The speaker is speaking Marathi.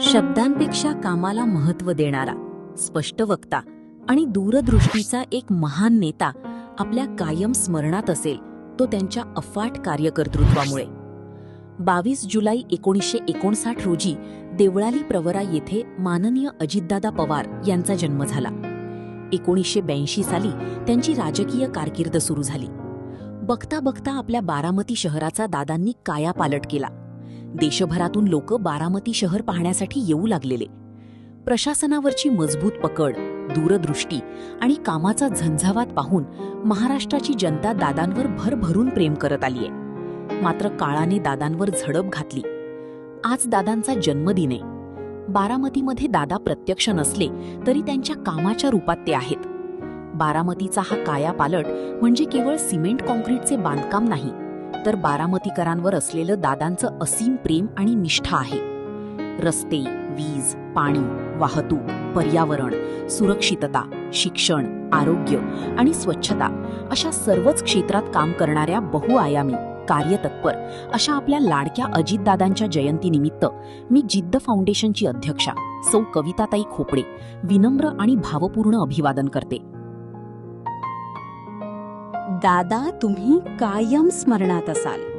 शब्दांपेक्षा कामाला महत्त्व देणारा, स्पष्ट वक्ता आणि दूरदृष्टीचा एक महान नेता आपल्या कायम स्मरणात असेल तो त्यांच्या अफाट कार्यकर्तृत्वामुळे. 22 जुलै 1959 रोजी देवळाली प्रवरा येथे माननीय अजितदादा पवार यांचा जन्म झाला. 1982 साली त्यांची राजकीय कारकीर्द सुरू झाली. बघता बघता आपल्या बारामती शहराचा दादांनी कायापालट केला. देशभरातून लोक बारामती शहर पाहण्यासाठी येऊ लागलेले. प्रशासनावरची मजबूत पकड, दूरदृष्टी आणि कामाचा झंझावात पाहून महाराष्ट्राची जनता दादांवर भरभरून प्रेम करत आलीये. मात्र काळाने दादांवर झडप घातली. आज दादांचा जन्मदिन आहे. बारामतीमध्ये दादा प्रत्यक्ष नसले तरी त्यांच्या कामाच्या रूपात ते आहेत. बारामतीचा हा कायापालट म्हणजे केवळ सिमेंट कॉन्क्रीटचे बांधकाम नाही, तर बारामतीकरांवर असलेलं दादांचं असीम प्रेम आणि निष्ठा आहे. रस्ते, वीज, पाणी, वाहतूक, पर्यावरण, सुरक्षितता, शिक्षण, आरोग्य आणि स्वच्छता अशा सर्वच क्षेत्रात काम करणाऱ्या बहुआयामी, कार्यतत्पर अशा आपल्या लाडक्या अजितदादांच्या जयंतीनिमित्त मी जिद्द फाउंडेशनची अध्यक्षा सौ कविताताई खोपडे विनम्र आणि भावपूर्ण अभिवादन करते. दादा, तुम्ही कायम स्मरणात असाल.